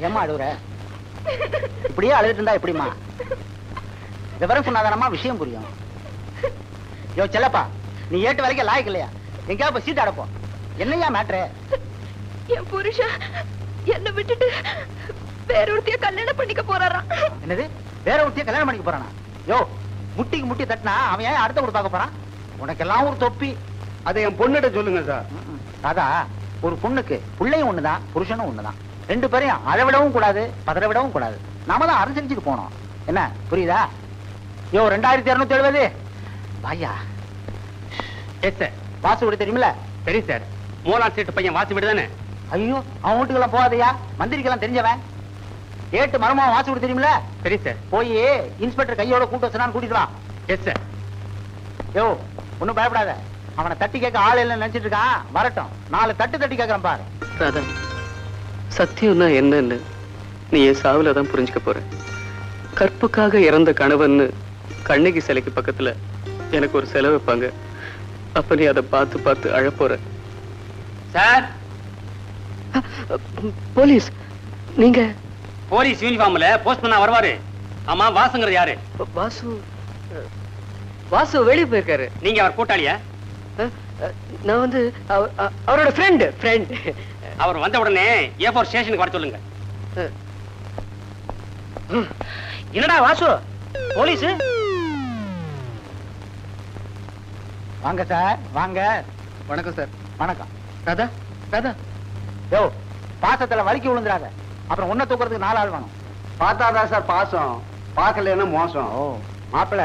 ஏமா அழுகுற? இப்படியே அழுதுட்டு இருந்தா எப்படிமா? விவரம் சொன்னாதானமா விஷயம் புரியும். யோ செல்லப்பா, நீ ஏட்டு வரைக்கும் லாய்க்கு இல்லையா? எங்கேயாவது சீட்டு அடப்போம். என்னையா மேட்ரு? என் புருஷன் என்ன விட்டுட்டு வேற ஒருத்தைய கல்யாணம் பண்ணிக்க போறாராம். என்னது? வேற ஒருத்தைய கல்யாணம் பண்ணிக்க போறானா? யோ, முட்டிக்கு முட்டி தட்டினா அவன் ஏன் அடுத்த கூட பார்க்க போறான்? உனக்கெல்லாம் ஒரு தொப்பி. அதை என் பொண்ணுகிட்ட சொல்லுங்க சார். ராதா, ஒரு பொண்ணுக்கு பிள்ளையும் ஒண்ணுதான், புருஷனும் ஒண்ணுதான். ரெண்டு பேரையும் அழ விடவும் கூடாது, பதற விடவும் கூடாது. நாம தான் அனுசரிச்சுட்டு போனோம். என்ன புரியுதா? யோ 2270 வாயா. Yes sir. வாசு வீடு தெரியுமில்ல? சரி சார். மூலார் சீட்டு பையன் வாசி வீடு தானே? ஐயோ, அவன் வீட்டுக்கெல்லாம் போகாதையா, மந்திரிக்கெல்லாம் தெரிஞ்சவன். ஏட்டு மருமா வாசு வீடு தெரியுமில்ல? சரி சார். போய் இன்ஸ்பெக்டர் கையோட கூட்டு வச்சுனான்னு கூட்டிட்டு வா. Yes sir. யோ, ஒன்னும் பயப்படாத. அவனை தட்டி கேட்க ஆள் இல்லைன்னு நினைச்சிட்டு இருக்கான். வரட்டும், 4 தட்டி கேட்கறான் பாரு. ராதா, சத்தியம்னா என்னன்னு நீ என் சாவுல தான் புரிஞ்சுக்க போற. கற்புக்காக இறந்த கணவன்னு கண்ணகி சிலைக்கு பக்கத்துல எனக்கு ஒரு செலவு வைப்பாங்க. அப்ப நீ அதை பார்த்து பார்த்து அழப்போற. சார், போலீஸ் நீங்க? போலீஸ் யூனிஃபார்ம்ல போஸ்ட் பண்ணா வருவாரு. ஆமா, வாசுங்கிறது யாரு? வாசு. வாசு வெளியே போயிருக்காரு. நீங்க அவர் கூட்டாளியா? நான் வந்து அவரோட ஃப்ரெண்ட். அவர் வந்த உடனே A4 ஸ்டேஷனுக்கு வர சொல்லுங்க. என்னடா வாசு, போலீஸ்? வாங்க சார், வாங்க. வணக்கம் சார். வணக்கம். ராதா, ராதா. யோ, பாசத்துல வலிக்கி விழுந்துறாத. அப்புறம் உன்னை தூக்குறதுக்கு 4 ஆள் வேணும். பார்த்தாதான் சார் பாசம், பார்க்கலன்னா மோசம். ஓ, மாப்பிள்ள,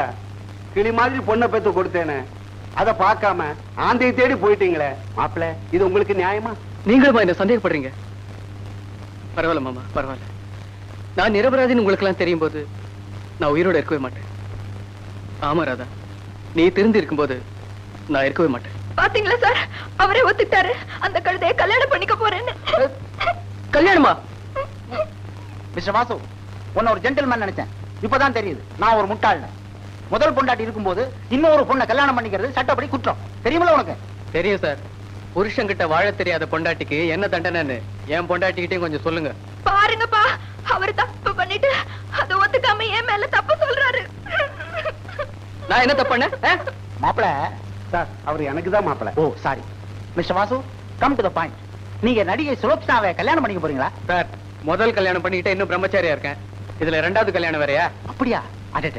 கிளி மாதிரி பொண்ணை பெத்து கொடுத்தேனே, அதை பார்க்காம ஆந்தையை தேடி போயிட்டீங்களே. மாப்பிள்ள, இது உங்களுக்கு நியாயமா? நீங்களுமா என்ன சந்தேகப்படுறீங்க? பரவாயில்ல மாமா, பரவாயில்ல. நான் நிரபராதின்னு உங்களுக்கு எல்லாம் தெரியும் போது நான் உயிரோட இருக்கவே மாட்டேன். ஆமா ராதா, நீ திருந்தி இருக்கும்போது நான் இருக்கவே மாட்டேன். பாத்தீங்களா சார், அவரே ஒத்துக்கிட்டாரு அந்த கழுதையை கல்யாணம் பண்ணிக்க போறேன்னு. கல்யாணமா? மிஸ்டர் வாசு, உன்னை ஒரு ஜென்டில்மேன் நினைச்சேன். இப்பதான் தெரியுது நான் ஒரு முட்டாள்னு. முதல் பொண்டாட்டி இருக்கும்போது இன்னொரு பொண்ணை கல்யாணம் பண்ணிக்கிறது சட்டப்படி குற்றம். தெரியுமில்ல உனக்கு? தெரியும் சார். புருஷன்கிட்ட வாழ தெரியாத பொண்டாட்டிக்கு என்ன தண்டனைன்னு என் பொண்டாட்டிக்கிட்டையும் கொஞ்சம் சொல்லுங்க. பாருங்கப்பா, அவர் தப்பு பண்ணிட்டு அதை ஒத்துக்காம என் மேல தப்பு சொல்றாரு. நான் என்ன தப்பு பண்ணேன்? மாப்பிள சார், அவர் எனக்கு தான் மாப்பிள்ள. Oh sorry. Mister Vasu, come to the point. நீங்க நடிகை சுலோச்சனாவை கல்யாணம் பண்ணிக்க போறீங்களா? சார், முதல் கல்யாணம் பண்ணிக்கிட்டே இன்னும் பிரம்மச்சாரியா இருக்கேன். இதுல 2வது கல்யாணம் வேறையா? அப்படியா? அடே,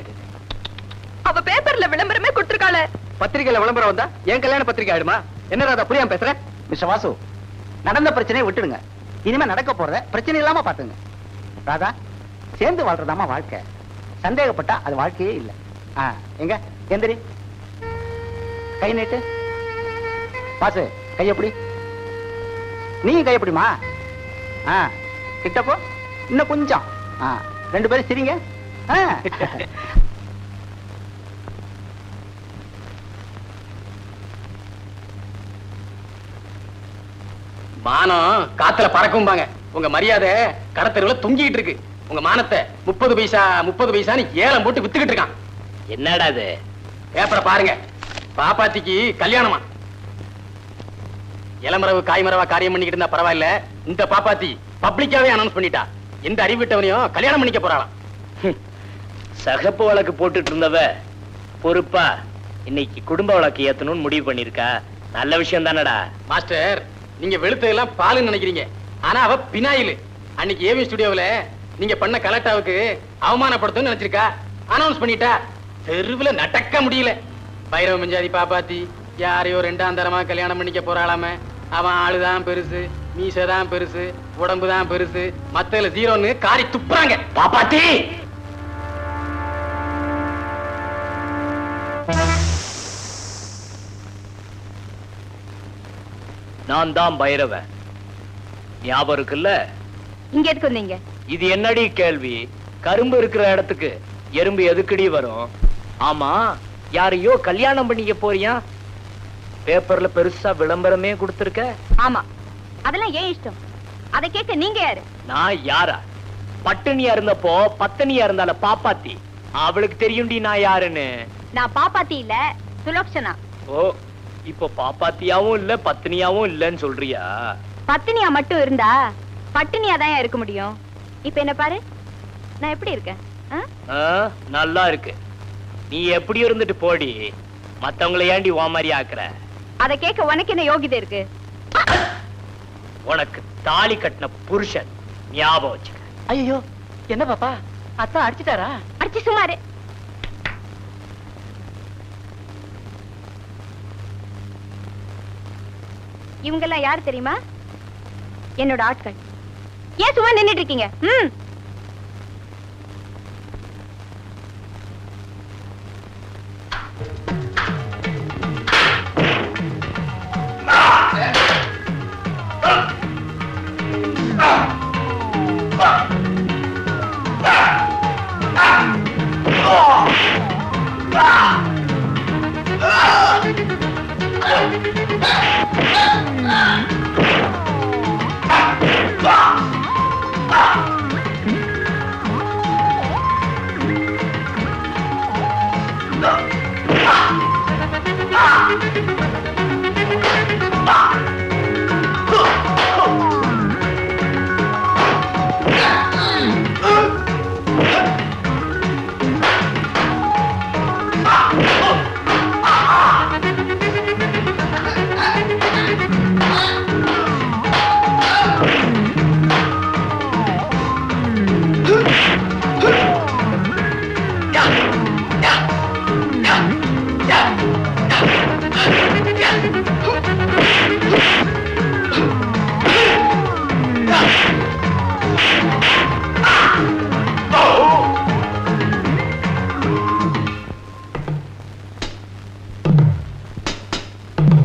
அவ பேப்பர்ல விளம்பரமே கொடுத்திருக்காளே. பத்திரிகையில விளம்பரம் வந்தா என் கல்யாண பத்திரிகை ஆயிடுமா? என்ன ராதா புரியாம பேசுற? மிஸ்டர் வாசு, நடந்த பிரச்சனையை விட்டுடுங்க. இனிமே நடக்க போறத பிரச்சனை இல்லாம பாத்துங்க. ராதா, சேர்ந்து வாழ்றதாமா வாழ்க்கை. சந்தேகப்பட்டா அது வாழ்க்கையே இல்லை. எங்க எந்திரி, கை நீட்டு. வாசு, கை எப்படி? நீங்க கை எப்படிமா? கிட்டப்போ இன்னும் கொஞ்சம். 2 பேரும் சிரிங்க. மானம் காத்துல பறக்கும்பாங்க. உங்க மரியாதை கடத்தெருவுல தொங்கிட்டு இருக்கு. உங்க மானத்தை 30 பைசான்னு ஏலம் போட்டு வித்துக்கிட்டு இருக்கான். என்னடா இது? பேப்பரை பாருங்க. பாப்பாத்திக்கு கல்யாணமா? இளமரவு காய்மரவா காரியம் பண்ணிக்கிட்டு இருந்தா பரவாயில்ல, இந்த பாப்பாத்தி பப்ளிக்காவே அனௌன்ஸ் பண்ணிட்டா எந்த அறிவிட்டவனையும் கல்யாணம் பண்ணிக்க போறாளாம். சகப்பு வழக்கு போட்டுட்டு இருந்தவ பொறுப்பா இன்னைக்கு குடும்ப வழக்கு ஏத்தணும்னு முடிவு பண்ணிருக்கா. நல்ல விஷயம் தானடா. மாஸ்டர், நீங்க வெளுத்ததெல்லாம் பாலுன்னு நினைக்கிறீங்க, ஆனா அவ பினாயில். அன்னைக்கு ஏவி ஸ்டுடியோவில் நீங்க பண்ண கலெக்டாவுக்கு அவமானப்படுத்தும் நினைச்சிருக்கா. அனௌன்ஸ் பண்ணிட்டா. தெருவுல நடக்க முடியல. பைரவ மஞ்சாதி பாப்பாத்தி யாரையோ 2ஆம் தரமா கல்யாணம் பண்ணிக்க போறாளாம. அவன் ஆளுதான் பெருசு, மீசதான் பெருசு, உடம்புதான் பெருசு, மத்தல 0ன்னு காரி துப்புறாங்க. பாப்பாத்தி, நான் தான் பைரவன். ஞாபகம் இருக்குல்ல? இங்க எதுக்கு வந்தீங்க? இது என்னடி கேள்வி? கரும்பு இருக்கிற இடத்துக்கு எறும்பு எதுக்கடி வரும்? ஆமா, யாரையோ கல்யாணம் பண்ணிக்க போறியா? பேப்பர்ல பெருசா விளம்பரமே கொடுத்திருக்க. ஆமா, அதெல்லாம் ஏன் இஷ்டம். அதை கேட்க நீங்க யாரு? நான் யாரா? பட்டினியா இருந்தப்போ பத்தினியா இருந்தால பாப்பாத்தி, அவளுக்கு தெரியும்டி நான் யாருன்னு. நான் பாப்பாத்தி இல்ல, சுலோக்ஷனா. ஓ, இப்போ பாப்பாத்தியாவும் இல்ல பத்தினியாவும் இல்லன்னு சொல்றியா? பத்தினியா மட்டும் இருந்தா பட்டினியா தான் இருக்க முடியும். இப்ப என்ன பாரு, நான் எப்படி இருக்கேன்? நல்லா இருக்கு. நீ எப்படி இருந்துட்டு போடி, மத்தவங்களை ஏண்டி ஓ மாதிரி ஆக்குற? அத கேட்க உனக்கு என்ன யோகிதை இருக்கு? உனக்கு தாலி கட்டின புருஷன் ஞாபகம் வச்சுக்க. ஐயோ, என்ன பாப்பா, அத்தா அடிச்சிட்டாரா? அடிச்சு சுமாரு. இவங்கெல்லாம் யாரு தெரியுமா? என்னோட ஆட்கள். ஏன் சும்மா நின்னுட்டு இருக்கீங்க?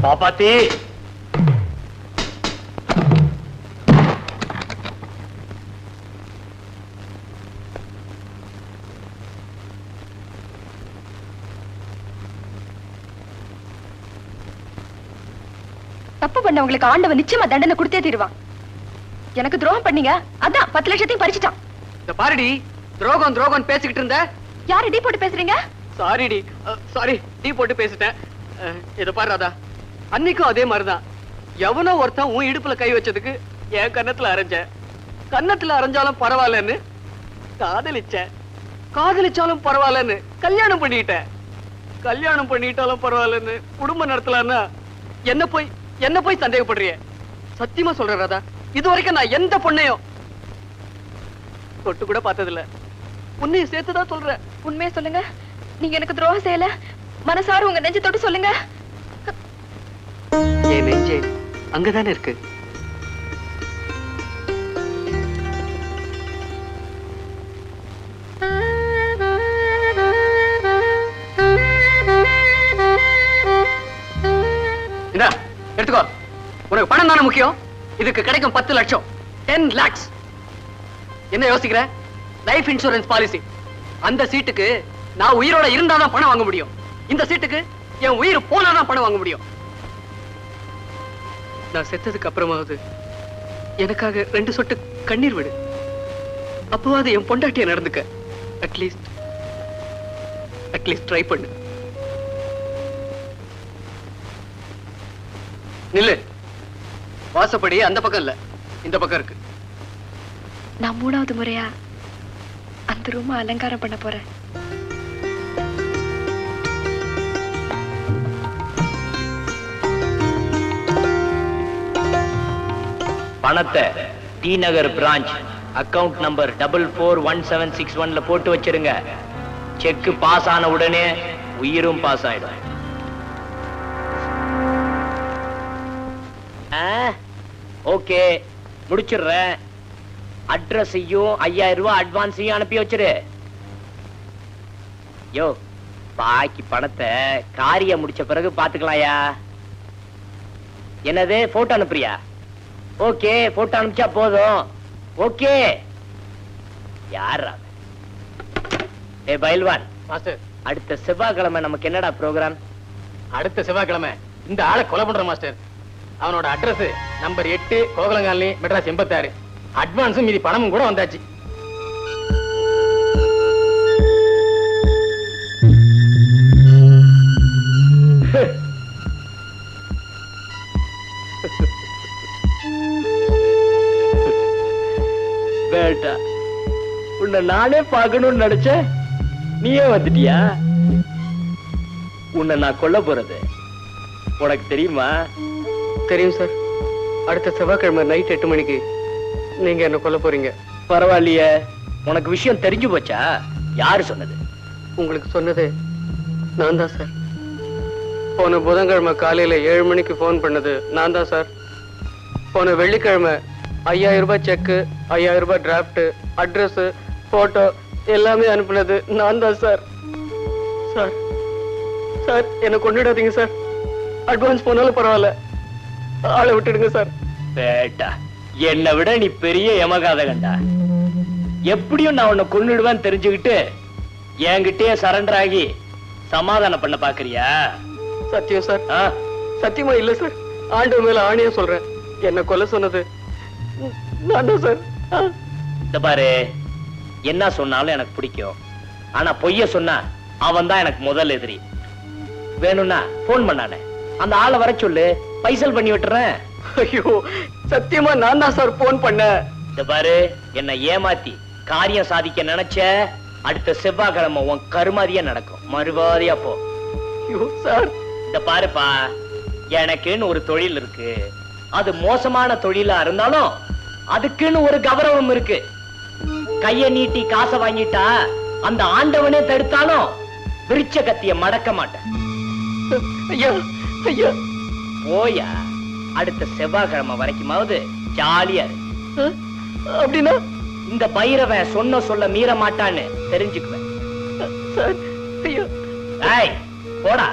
பாப்பாத்தி, தப்பு பண்ணவங்களுக்கு ஆண்டவன் நிச்சயமா தண்டனை கொடுத்தே தீருவான். எனக்கு துரோகம் பண்ணீங்க, அதான் 10 லட்சத்தையும் பறிச்சிட்டான். இந்த பாருடி, துரோகம் துரோகம் பேசிக்கிட்டு இருந்த. யாரு டீ போட்டு பேசுறீங்க? சாரிடி, சாரி, டீ போட்டு பேசிட்டேன். இத பாரு ராதா, அன்னைக்கும் அதே மாதிரிதான். எவனோ ஒருத்தன் உன் இடுப்புல கை வச்சதுக்கு என் கன்னத்துல அரைஞ்ச. கன்னத்துல அரைஞ்சாலும் பரவாயில்லன்னு காதலிச்சேன். காதலிச்சாலும் பரவாயில்லன்னு கல்யாணம் பண்ணிட்டேன். கல்யாணம் பண்ணிட்டாலும் பரவாயில்லன்னு குடும்பம் நடத்தலான்னா என்ன போய் சந்தேகப்படுறிய? சத்தியமா சொல்றேன் ராதா, இது வரைக்கும் நான் எந்த பொண்ணையும் தொட்டு கூட பார்த்ததில்ல. உன்னையும் சேர்த்துதான் சொல்றேன். உண்மையை சொல்லுங்க, நீங்க எனக்கு துரோகம் செய்யல. மனசார உங்க நெஞ்சு தொட்டு சொல்லுங்க. என் நெஞ்சே அங்கதானே இருக்கு. இந்தா எடுத்துக்கோ. உனக்கு பணம் தானே முக்கியம். இதுக்கு கிடைக்கும் 10 லட்சம், 10 lakhs. என்ன யோசிக்கிற? Life insurance policy. அந்த சீட்டுக்கு நான் உயிரோட இருந்தாதான் பணம் வாங்க முடியும். இந்த சீட்டுக்கு என் உயிர் போனாதான் பணம் வாங்க முடியும். நான் செத்ததுக்கு அப்புறமாவது எனக்காக 2 சொட்டு கண்ணீர் விடு. அப்பவாது என் பொண்டாட்டிய நடந்துக்க. அட்லீஸ்ட் ட்ரை பண்ணு. நில்லு. வாசப்படி அந்த பக்கம் இல்ல, இந்த பக்கம் இருக்கு. நான் 3வது முறையா அந்த ரூம அலங்காரம் பண்ண போறேன். பணத்தை டி நகர் பிரான்ச் அக்கவுண்ட் நம்பர் 441761 போட்டு வச்சிருங்க. செக் பாஸ் ஆன உடனே உயிரும் பாஸ் ஆயிடும். ஓகே, முடிச்சிடுறேன். அட்ரஸையும் 5000 ரூபாய் அட்வான்ஸையும் அனுப்பி வச்சிரு. யோ, பாக்கி பணத்தை காரியம் முடிச்ச பிறகு பாத்துக்கலாம்யா. என்னது, போட்டோ அனுப்புறியா? ஓகே, போட்டோ அனுப்பிச்சா போதும். ஓகே. யாரா? ஏ பைல்வான் மாஸ்டர், அடுத்த செவ்வாய்க்கிழமை நமக்கு என்னடா ப்ரோக்ராம்? அடுத்த செவ்வாய்க்கிழமை இந்த ஆளை கொலை பண்ற மாஸ்டர். அவனோட அட்ரஸ் நம்பர் 8 கோகலங்காலி, மெட்ராஸ் 86. அட்வான்ஸும் மீதி பணமும் கூட வந்தாச்சு. बेटा உன்னை நானே பார்க்கணும்னு நினைச்சேன், நீயே வந்துட்டியா? உன்னை நான் கொல்ல போறது உனக்கு தெரியுமா? தெரியும் சார். அடுத்த செவ்வாய்க்கிழமை நைட் 8 மணிக்கு நீங்க என்ன கொல்ல போறீங்க. பரவாயில்லையே, உனக்கு விஷயம் தெரிஞ்சு போச்சா? யாரு சொன்னது? உங்களுக்கு சொன்னது நான் தான் சார். போன புதன்கிழமை காலையில 7 மணிக்கு போன் பண்ணது நான் தான் சார். போன வெள்ளிக்கிழமை 5000 ரூபாய் செக்கு, 5000 ரூபாய் டிராப்ட், அட்ரஸ், போட்டோ எல்லாமே அனுப்புனது நான் தான் சார். சார் சார் என்ன கொண்டுடாதீங்க சார். அட்வான்ஸ் போனாலும் பரவாயில்ல, ஆளை விட்டுடுங்க சார். பேட்டா, என்னை விட நீ பெரிய யமகாதகண்டா. எப்படியும் நான் உன்னை கொன்னுடுவேன்னு தெரிஞ்சுக்கிட்டு என்கிட்டயே சரண்டர் ஆகி சமாதானம் பண்ண பாக்குறியா? சத்தியம் சார். ஆ? சத்தியமா இல்ல சார். ஆண்டவர் மேல ஆணையா சொல்றேன், என்ன கொல்ல சொன்னது நான் தான் சார். இந்த பாரு, என்ன சொன்னாலும் எனக்கு பிடிக்கும். ஆனா பொய்ய சொன்னா அவன் தான் எனக்கு முதல் எதிரி. வேணும்னா போன் பண்ணானே, அந்த ஆளை வர சொல்லு, பைசல் பண்ணி விட்டுறேன். ஐயோ, சத்தியமா நான் தான் சார் போன் பண்ணேன். இந்த பாரு, என்னை ஏமாத்தி காரியம் சாதிக்க நினைச்ச, அடுத்த செவ்வாய்க்கிழமை உன் கருமாதியா நடக்கும். மறுவாதியா போ. ஐயோ சார். இந்த பாருப்பா, எனக்குன்னு ஒரு தொழில் இருக்கு. அது மோசமான தொழிலா இருந்தாலும் அதுக்குன்னு ஒரு கௌரவம் இருக்கு. கைய நீட்டி காசை வாங்கிட்டா அந்த ஆண்டவனே தடுத்தாலும் விரிச்ச கத்திய மடக்க மாட்டேன். ஐயா ஐயா. போயா, அடுத்த செவ்வாய்க்கிழமை வரைக்குமாவது ஜாலியா இரு. அப்படின்னா இந்த பைரவன் சொன்ன சொல்ல மீற மாட்டான்னு தெரிஞ்சுக்குவேன். சார். ஐயா. ஏய், போடா.